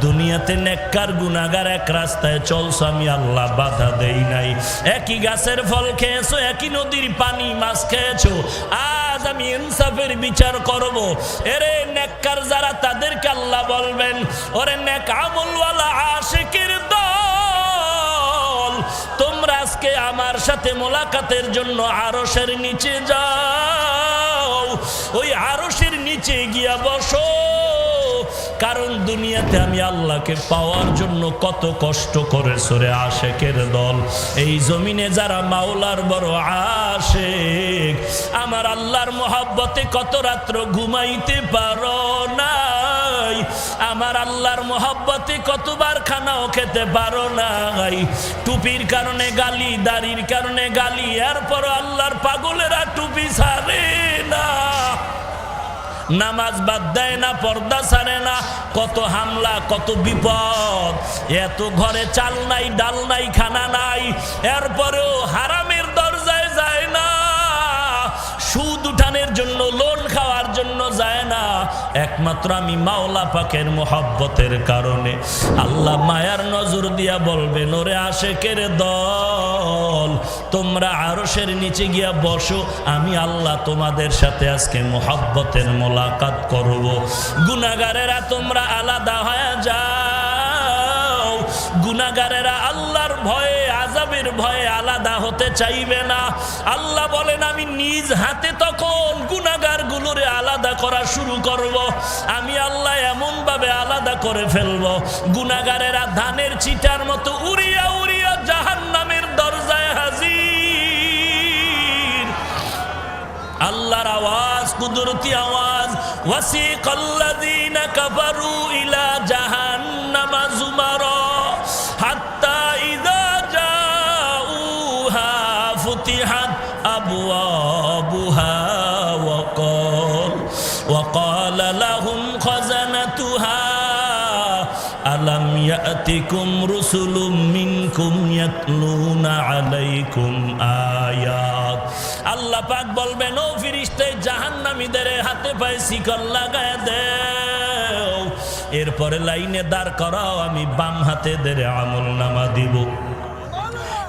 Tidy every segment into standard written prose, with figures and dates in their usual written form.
দুনিয়াতে নেককার গুনাহগার এক রাস্তায় চলছো, আমি আল্লাহ বাধা দেই নাই। একই গাছের ফল খেয়েছো, একই নদীর পানি মাছ খেয়েছো। আজ আমি ইনসাফের বিচার করব। এরে নেককার যারা, তাদেরকে আল্লাহ বলবেন, ওরে নেক আমলওয়ালা আশিকের দল, তোমরা আজকে আমার সাথে মোলাকাতের জন্য আরশের নিচে যাও। ওই আরশের নিচে গিয়া বসো, কারণ দুনিয়াতে আমি আল্লাহকে পাওয়ার জন্য কত কষ্ট করেছো রে আশেকের দল। এই জমিনে যারা মাওলার বড় আশেক, আমার আল্লাহর মোহাব্বতে কত রাত্র ঘুমাইতে পারো নাই, আমার আল্লাহর মোহাব্বতে কতবার খানাও খেতে পারো নাই। টুপির কারণে গালি, দাড়ির কারণে গালি, এরপর আল্লাহর পাগলেরা টুপি ছাড়ে না, নামাজ বাদ দেয় না, পর্দা ছাড়ে না। কত হামলা, কত বিপদ। এত ঘরে চাল নাই, ডাল নাই, খানা নাই, এরপরেও হারামের দরজায় যায় না। সুদ উঠানের জন্য, লোন খাওয়ার জন্য যায় না, একমাত্র আমি মাওলা পাকের মোহাব্বতের কারণে। আল্লাহ মায়ার নজর দিয়া বলবেন, ওরে আশেকের দল, তোমরা আরশের নিচে গিয়া বসো, আমি আল্লাহ তোমাদের সাথে আজকে মোহাব্বতের মোলাকাত করব। গুনাহগারেরা তোমরা আলাদা হয়ে যাও। গুনাহগারেরা আল্লাহর ভয়ে, আযাবের ভয়ে আলাদা হতে চাইবে না। আল্লাহ বলেন, আমি নিজ হাতে তখন গুনাহগার গুলোরে আলাদা করা শুরু করব। আমি আল্লাহ এমন ভাবে আলাদা করে ফেলব, গুনাহগারেরা ধানের চিটার মতো উড়িয়া উড়িয়া জাহান্নামের দরজায় হাজির। আল্লাহর আওয়াজ, কুদরতি আওয়াজ, ওয়াসিকাল্লাযীনা কাফারু ইলা জাহান্নামা যুমারা হাত্তা ইযা জাউহা ফুতিহাত আবওয়াবুহা ওয়াকালা লাহুম খাযানাতুহা আলাম ইয়াতিকুম রুসুলুম মিনকুম ইয়াতলুনা আলাইকুম আয়াত। আল্লাহ পাক বলবেন, ও ফেরেশতা, জাহান্নামীদের হাতে পায়ে শিকল লাগায় দেও, এরপরে লাইনে দাঁড় করাও, আমি বাম হাতে দেরে আমলনামা দিব।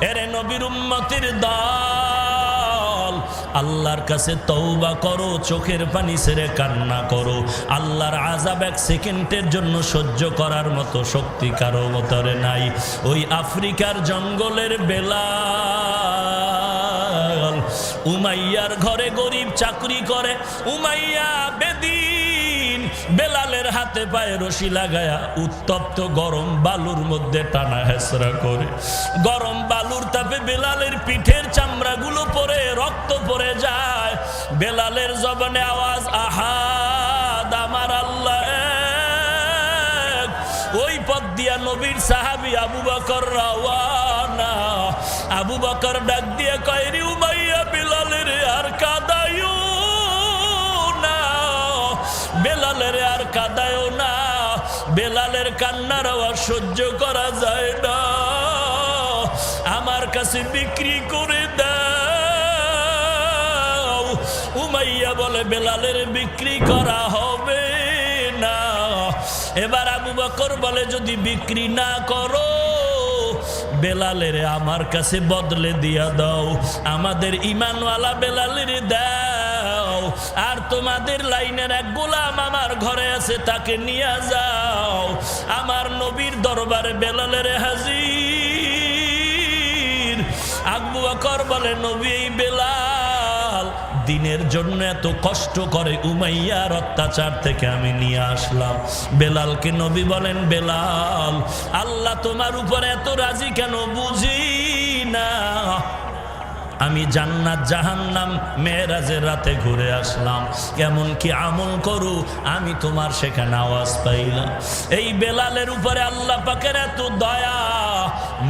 এরে নবীর উম্মতের দল, আল্লাহর কাছে তওবা করো, চোখের পানি ছেড়ে কান্না করো। আল্লাহর আযাব এক সেকেন্ডের জন্য সহ্য করার মতো শক্তি কারো ভিতরে নাই। ওই আফ্রিকার জঙ্গলের বেলাল, উমাইয়ার ঘরে গরিব চাকরি করে, উমাইয়া বেদিন বেলালের হাতে পায়ে রশি লাগায়া উত্তপ্ত গরম বালুর মধ্যে টানা হেসরা করে। গরম বালুর তাপে বেলালের পিঠের চামড়াগুলো পরে রক্ত পড়ে যায়। বেলালের জবানে আওয়াজ, আহাদ, আমার আল্লাহ এক। ওই পথ দিয়া নবীর সাহাবী আবু বকর রওয়ানা। আবু বকর ডাক দিয়ে কয়, রে উমাইয়া, বেলালের আর কাঁদায়ও না, বেলালের আর কাঁদায়ও না, বেলালের কান্নার আওয়াজ সহ্য করা যায় না, আমার কাছে বিক্রি করে দাও। উমাইয়া বলে, বেলালের বিক্রি করা হবে না। এবার আবু বকর বলে, যদি বিক্রি না করো, বেলালের আমার কাছে বদলে দিয়া দাও, আমাদের ঈমানওয়ালা বেলালের দাও, আর তোমাদের লাইনের এক গোলাম আমার ঘরে আছে, তাকে নিয়ে যাও। আমার নবীর দরবারে বেলালের হাজির। আবু বকর বলে, নবী, এই বেলাল দিনের জন্য এত কষ্ট করে, উমাইয়ার অত্যাচার থেকে আমি নিয়ে আসলাম। বেলালকে নবী বলেন, বেলাল, আল্লাহ তোমার উপরে এত রাজি কেন বুঝি না। আমি জান্নাত জাহান্নাম মেরাজের রাতে ঘুরে আসলাম, কেমন কি আমল করু আমি তোমার সেখানে আওয়াজ পাইলাম। এই বেলালের উপরে আল্লাহ পাকের এত দয়া।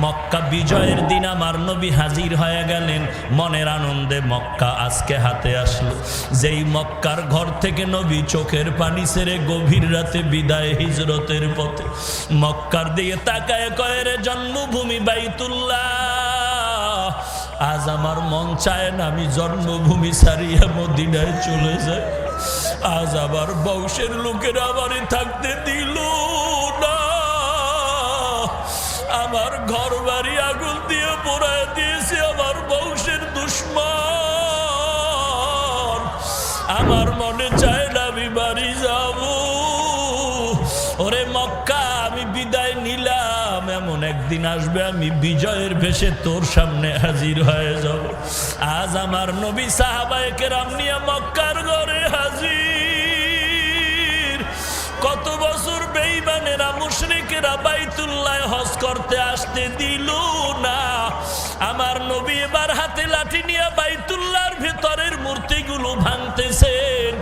মক্কা বিজয়ের দিন আমার নবী হাজির হয়ে গেলেন, মনের আনন্দে মক্কা আজকে হাতে আসলো। যেই মক্কার ঘর থেকে নবী চোখের পানি ছেড়ে গভীর রাতে বিদায় হিজরতের পথে মক্কার দিকে তাকায় কয়, রে জন্মভূমি বাইতুল্লাহ, আজ আমার মন চায় না আমি জন্মভূমি ছাড়িয়া মদিনায় চলে যাই। আজ আবার বংশের লোকেরা আমারে থাকতে দিল না। পোড়ায় দিয়েছে আমার বংশের দুশ্মন। আমার মনে চায় না আমি বাড়ি যাব। ওরে মক্কা, আমি বিদায় নিলাম, এমন একদিন আসবে আমি বিজয়ের ভেসে তোর সামনে হাজির হয়ে যাব। আজ আমার নবী সাহাবায়ে কেরাম নিয়ে মক্কার ঘরে হাজির। কত বছর বেঈমানেরা মুশরিকেরা বাইতুল্লাহ হজ করতে আসতে দিল না। আমার নবী এবার হাতে লাঠি নিয়ে বাইতুল্লাহর ভেতরের মূর্তিগুলো ভাঙতেছেন।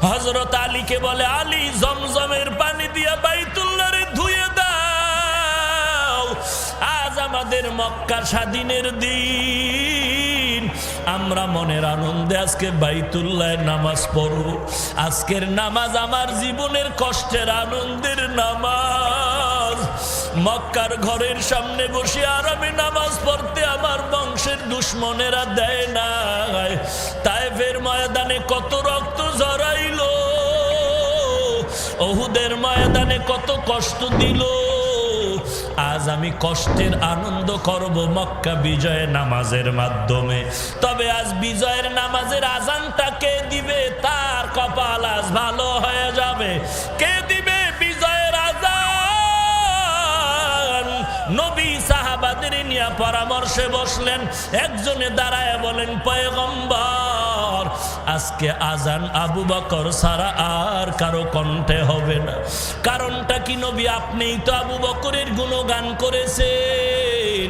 হযরত আলীকে বলে, আলী জমজমের পানি দিয়া বাইতুল্লাহরে ধুয়ে দাও। আজ আমাদের মক্কা স্বাধীনের দিন, আমরা মনের আনন্দে আজকে বাইতুল্লাহ নামাজ পড়ব। আজকের নামাজ আমার জীবনের কষ্টের আনন্দের নামাজ। মক্কার ঘরের সামনে বসে আরামে নামাজ পড়তে আমার বংশের দুশ্মনেরা দেয় না। তায়েফের ময়দানে কত রক্ত ঝরাইল, উহুদের ময়দানে কত কষ্ট দিল। আজ আমি কষ্টের আনন্দ করব মক্কা বিজয়ের নামাজের মাধ্যমে। তবে আজ বিজয়ের নামাজের আজানটা কে দিবে, তার কপাল আজ ভালো হয়ে যাবে। কে দিবে বিজয়ের আজান? নবী সাহাবাদের নিয়ে পরামর্শে বসলেন। একজনে দাঁড়ায় বলেন, পয়গম্বর, আজকে আজান আবু বকর ছাড়া আর কারো কণ্ঠে হবে না। কারণটা কি নবী? আপনিই তো আবু বকরের গুণগান করেছেন।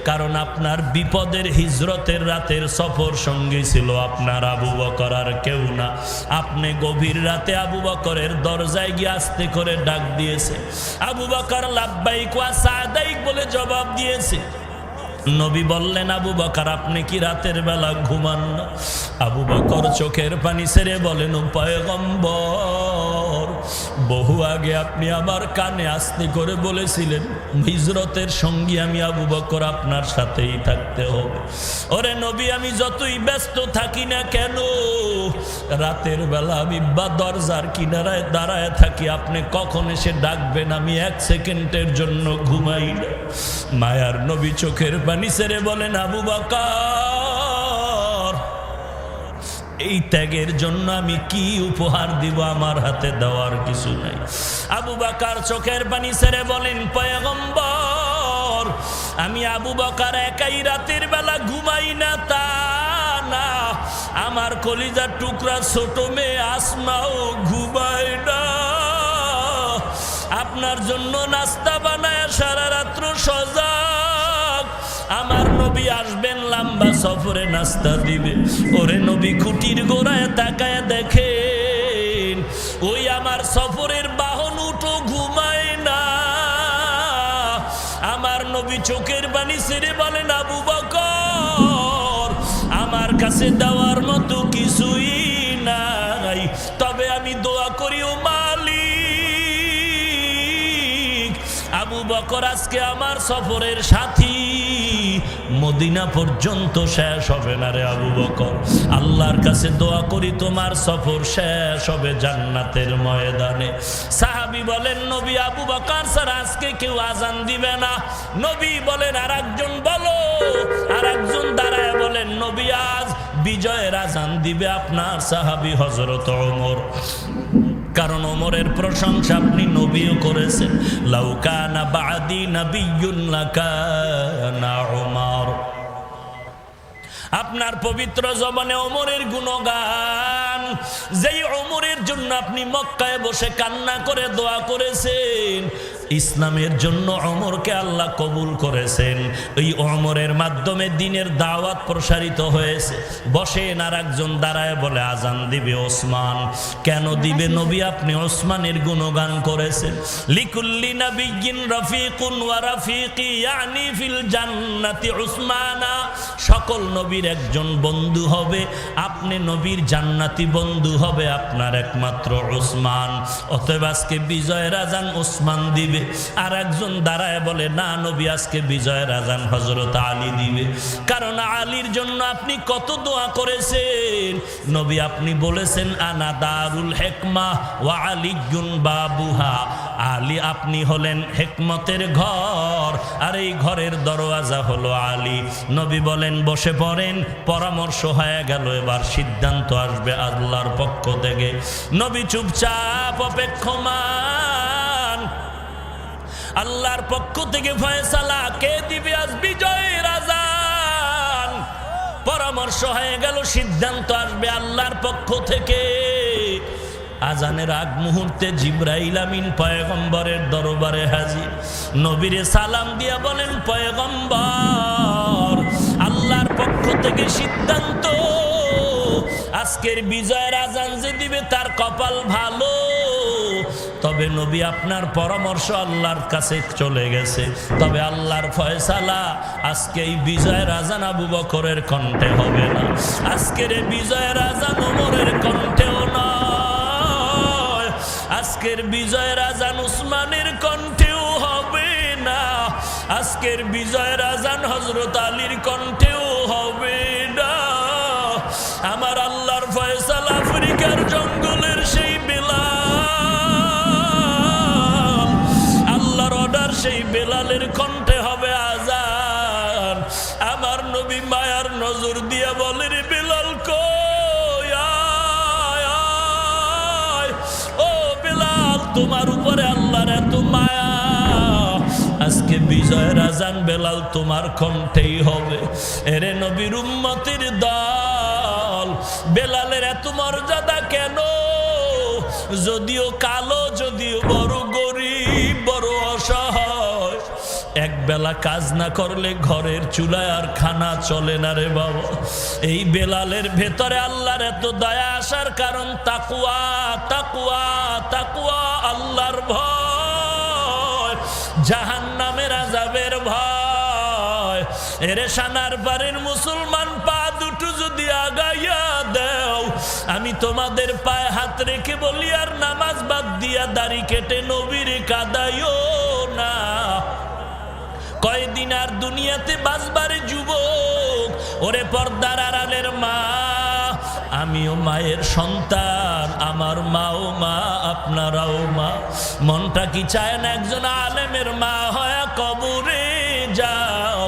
কারণ আপনার বিপদের হিজরতের রাতের সফর সঙ্গী ছিল আপনার আবু বকর, আর কেউ না। আপনি গভীর রাতে আবু বকরের দরজায় গিয়ে আস্তে করে ডাক দিয়েছে। আবু বকর লাব্বাইক ওয়া সাদাইক বলে জবাব দিয়েছে। নবী বললেন, আবু বকর, আপনি কি রাতের বেলা ঘুমান না? আবু বকর চোখের পানি ছেড়ে বলেন, ও পয়গম্বর, বহু আগে আপনি আমার কানে আস্তে করে বলেছিলেন হিজরতের সঙ্গী আমি আবু বকর, আপনার সাথেই থাকতে হবে। ওরে নবী, আমি যতই ব্যস্ত থাকি না কেন, রাতের বেলা আমি দরজার কিনারায় দাঁড়ায় থাকি। আপনি কখন এসে ডাকবেন আমি এক সেকেন্ডের জন্য ঘুমাই না। মায়ার নবী চোখের পানি ছেড়ে বলেন, আবু বকর, এই ত্যাগের জন্য আমি কি উপহার দিব? আমার হাতে দেওয়ার কিছু নাই। আবু বকর চোখের পানি ছেড়ে বলেন, পয়গম্বর, আমি আবু বকর একাই রাতের বেলা ঘুমাই না তা না, আমার কলিজার টুকরা ছোট মেয়ে আসমাও ঘুমায় না। আপনার জন্য নাস্তা বানায় সারা রাত্র সজাগ। আমার নবী আসবেন, লম্বা সফরে নাস্তা দিবে। ওরে নবী খুঁটির গোড়ায় তাকায় দেখেন, ওই আমার সফরের বাহন উঠো ঘুমায় না। আমার নবী চোখের পানি ছেড়ে বলেন, আবু বকর, আমার কাছে দেওয়ার মতো কিছুই নাই, তবে আমি দোয়া করি ও মালিক, আবু বকর আজকে আমার সফরের সাথী, মদিনা পর্যন্ত শেষ হবে না রে আবু বকর। আল্লাহর কাছে দোয়া করি তোমার সফর শেষ হবে জান্নাতের ময়দানে। সাহাবী বলেন, নবী, আবু বকর স্যার আজকে কেউ আজান দিবে না। নবী বলেন, আর একজন বলো। আর একজন দাঁড়ায় বলেন, নবী, আজ বিজয়ের আজান দিবে আপনার সাহাবী হযরত ওমর। কারণ ওমরের প্রশংসা আপনি নবীও করেছেন, লাউ কানা বাদি নাবিয়্যুন লাকানা ওমর। আপনার পবিত্র জবানে ওমরের গুণগান, যেই ওমরের জন্য আপনি মক্কায় বসে কান্না করে দোয়া করেছেন, ইসলামের জন্য ওমরকে আল্লাহ কবুল করেছেন। ওই ওমরের মাধ্যমে দ্বীনের দাওয়াত প্রসারিত হয়েছে। বসেন, আর একজন দাঁড়ায় বলে, আজান দিবে ওসমান। কেন দিবে নবী? আপনি ওসমানের গুণগান করেছেন। লিকুল্লি নাবিয়্যিন রাফিকুন ওয়া রাফিকি ইয়ানি ফিল জান্নাতি উসমানা। সকল নবীর একজন বন্ধু হবে, আপনি নবীর জান্নাতি বন্ধু হবে আপনার একমাত্র ওসমান। অতএব আজকে বিজয়ের আজান ওসমান দিবে। আর একজন দাঁড়ায় বলে, না নবী, আজকে বিজয়ের আজান হযরত আলী দিবে। কারণ আলীর জন্য আপনি কত দোয়া করেছেন। নবী আপনি বলেছেন, আনা দারুল হিকমাহ ওয়া আলিয়্যুন বাবুহা, আলী আপনি হলেন হিকমতের ঘর, আর এই ঘরের দরওয়াজা হলো আলী। নবী বলেন বসে পড়েন। পরামর্শ হয়ে গেল, এবার সিদ্ধান্ত আসবে আল্লাহর পক্ষ থেকে। নবী চুপচাপ অপেক্ষমান। আল্লাহর পক্ষ থেকে ফয়সালা কে দিবে আজ বিজয়ের আযান। পরামর্শ হয়ে গেল, সিদ্ধান্ত আসবে আল্লাহর পক্ষ থেকে। আজানের আগ মুহূর্তে জিবরাইল আমিন পয়গম্বরের দরবারে হাজির। নবীরে সালাম দিয়া বলেন, পয়গম্বর, আল্লাহর পক্ষ থেকে সিদ্ধান্ত, আজকের বিজয়ের আজান যে দিবে তার কপাল ভালো। তবে নবী আপনার পরামর্শ আল্লাহর কাছে চলে গেছে, তবে আল্লাহর ফয়সালা আজকে এই বিজয়ের আজান আবু বকরের কণ্ঠে হবে না, আজকের এই বিজয়ের আজান ওমরের কণ্ঠেও নয়, আজকের বিজয়ের আজান উসমানের কণ্ঠেও হবে না, আজকের বিজয়ের আজান হযরত আলীর কণ্ঠেও হবে না। আমার আল্লাহর ফয়সালা আফ্রিকার জঙ্গলের সেই বেলাল, আল্লাহর অর্ডার সেই বেলালের কণ্ঠে হবে আজান। আমার নবী মায়ার নজর দিয়া বলে, রে বেলাল কই, আয় আয়। ও বেলাল, তোমার উপরে আল্লাহর এত মায়া, আজকে বিজয়ের আজান বেলাল তোমার কণ্ঠেই হবে। এরে নবীর উম্মতের দল, বেলালের এত মর্যাদা কেন? যদিও কালো, যদিও বড় গরিব, বড় অসহায়, এক বেলা কাজ না করলে ঘরের চুলায় আর খানা চলে না রে বাবা। এই বেলালের ভেতরে আল্লাহর এত দয়া আসার কারণ তাকওয়া, তাকওয়া, তাকওয়া, আল্লাহর ভয়, জাহান্নামের আযাবের ভয়। এরে সানার বাড়ির মুসলমান, পা দুটো যদি আগাইয়া দেও, আমি তোমাদের পায়ে হাত রেখে বলি, আর নামাজ বাদ দিয়া দাড়ি কেটে নবীরে কাদাইও না। কয়দিন আর দুনিয়াতে বাঁচবারে যুবক। ওরে পর্দার আড়ালের মা, আমিও মায়ের সন্তান, আমার মাও মা, আপনারাও মা। মনটা কি চায় না একজন আলেমের মা হয়ে কবরে যাও,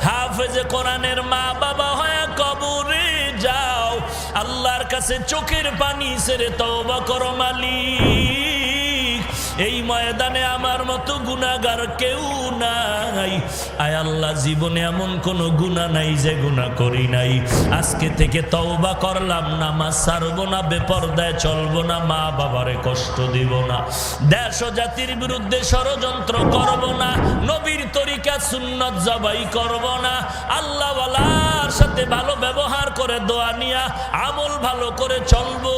হাফেজে কোরআনের মা বাবা হয়ে কবরে যাও, আল্লাহর কাছে চোখের পানি ছেড়ে তওবা করো মালিক। এই ময়দানে আমার মতো গুনাহগার কেউ নাই। আয় আল্লাহ, জীবনে এমন কোন গুনাহ নাই যে গুনাহ করি নাই। আজকে থেকে তওবা করলাম, নামাজ ছাড়বো না, বেপরদায় চলবো না, মা বাবারে কষ্ট দিব না, দেশ ও জাতির বিরুদ্ধে ষড়যন্ত্র করব না, নবীর তরিকা সুন্নাত জবাই করব না, আল্লাহ ওয়ালার সাথে ভালো ব্যবহার করে দোয়া নিয়া আমল ভালো করে চলবো।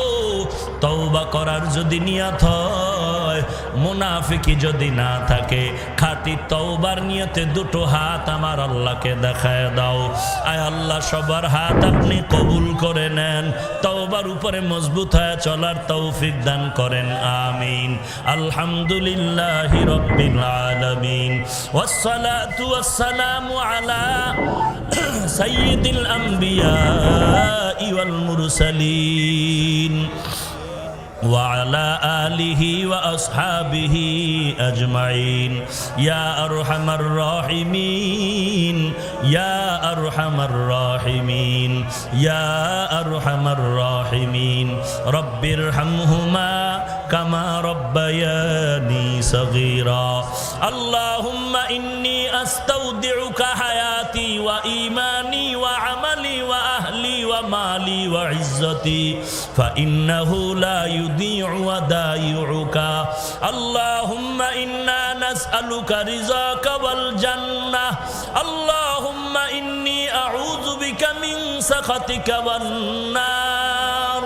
তওবা করার যদি নিয়ত হয়, মুনাফিকি যদি না থাকে, খাঁটি তওবার নিয়তে দুটো হাত আমার আল্লাহকে দেখায় দাও। আয় আল্লাহ, সবার হাত আপনি কবুল করে নেন, তওবার উপরে মজবুত হয়ে চলার তৌফিক দান করেন, আমিন। আলহামদুলিল্লাহি রাব্বিল আলামিন, ওয়াসসালাতু ওয়াসসালামু আলা সাইয়্যিদিল আমবিয়া ওয়াল মুরসালিন وعلى آله وأصحابه أجمعين يا أرحم الراحمين يا أرحم الراحمين يا أرحم الراحمين رب ارحمهما كما ربياني صغيرا اللهم إني أستودعك حياتي وإيماني وعملي وأهلي ومالي وعزتي فإنه لا يضيع ودائعك اللهم إنا نسألك رضاك والجنة اللهم إني أعوذ بك من سخطك والنار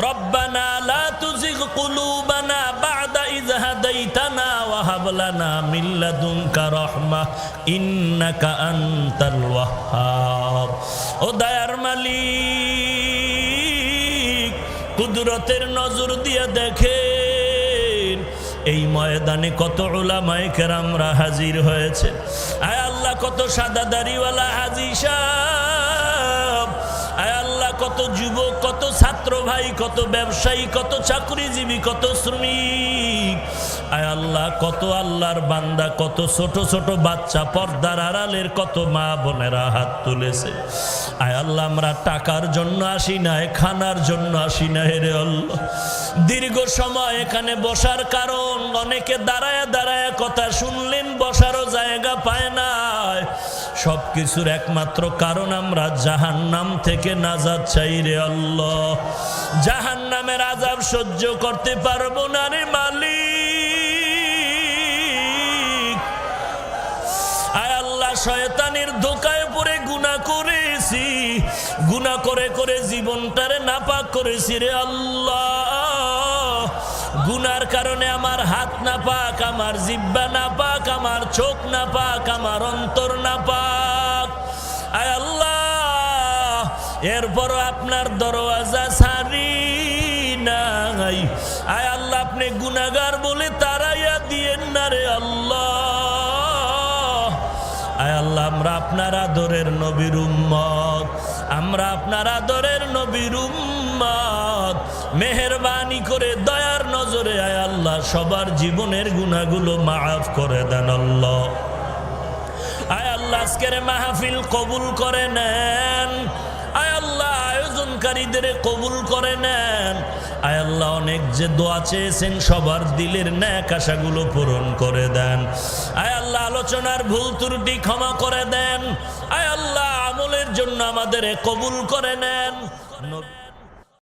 ربنا لا تزغ قلوبنا بعد إذ هديتنا وهب لنا من لدنك رحمة إنك أنت الوهاب ও দয়ার মালিক কুদরতের নজর দিয়ে দেখেন এই ময়দানে কত উলামায়ে কেরামরা হাজির হয়েছে আয় আল্লাহ কত সাদা দাড়িওয়ালা হাজী সাহেব আয় আল্লাহ কত যুবক কত ছাত্র ভাই কত ব্যবসায়ী কত চাকরিজীবী কত শ্রমিক আয় আল্লাহ, কত আল্লাহর বান্দা, কত ছোট ছোট বাচ্চা, পর্দার আড়ালের কত মা বোনেরা হাত তুলেছে। আয় আল্লাহ, আমরা টাকার জন্য আসি নাই, খানার জন্য আসি না রে আল্লাহ। দীর্ঘ সময় এখানে বসার কারণ, অনেকে দাঁড়ায় দাঁড়ায় কথা শুনলেন, বসারও জায়গা পায় না। সব কিছুর একমাত্র কারণ আমরা জাহান্নাম থেকে নাজাত চাই রে আল্লাহ। জাহান্নামের আযাব সহ্য করতে পারবো না রে মালিক। আয় আল্লাহ, শয়তানের ধোঁকায় পড়ে গুনাহ করেছি, গুনাহ করে করে জীবনটারে নাপাক করেছি রে আল্লাহ। গুনার কারণে আমার হাত নাপাক, আমার জিহ্বা নাপাক, আমার চোখ নাপাক, আমার অন্তর নাপাক। আয় আল্লাহ, এরপরও আপনার দরওয়াজা ছাড়ি নাই। আয় আল্লাহ, আপনি গুনাহগার বলে তাড়াইয়া দিয়েন না রে আল্লাহ। আয় আল্লাহ, আমরা আপনার আদরের নবীর উম্মত, আমরা আপনার আদরের নবীর উম্মত। মেহেরবানি করে দয়ার নজরে আয় আল্লাহ সবার জীবনের গুনাহগুলো মাফ করে দেন আল্লাহ। আয় আল্লাহ, আজকের মাহফিল কবুল করে নেন। আয় আল্লাহ, আয়োজনকারীদের কবুল করে নেন। আয় আল্লাহ, অনেক যে দোয়া চেয়েছেন সবার দিলের নেক আশাগুলো পূরণ করে দেন। আয় আল্লাহ, আলোচনার ভুল ত্রুটি ক্ষমা করে দেন। আয় আল্লাহ, আমলের জন্য আমাদের কবুল করে নেন।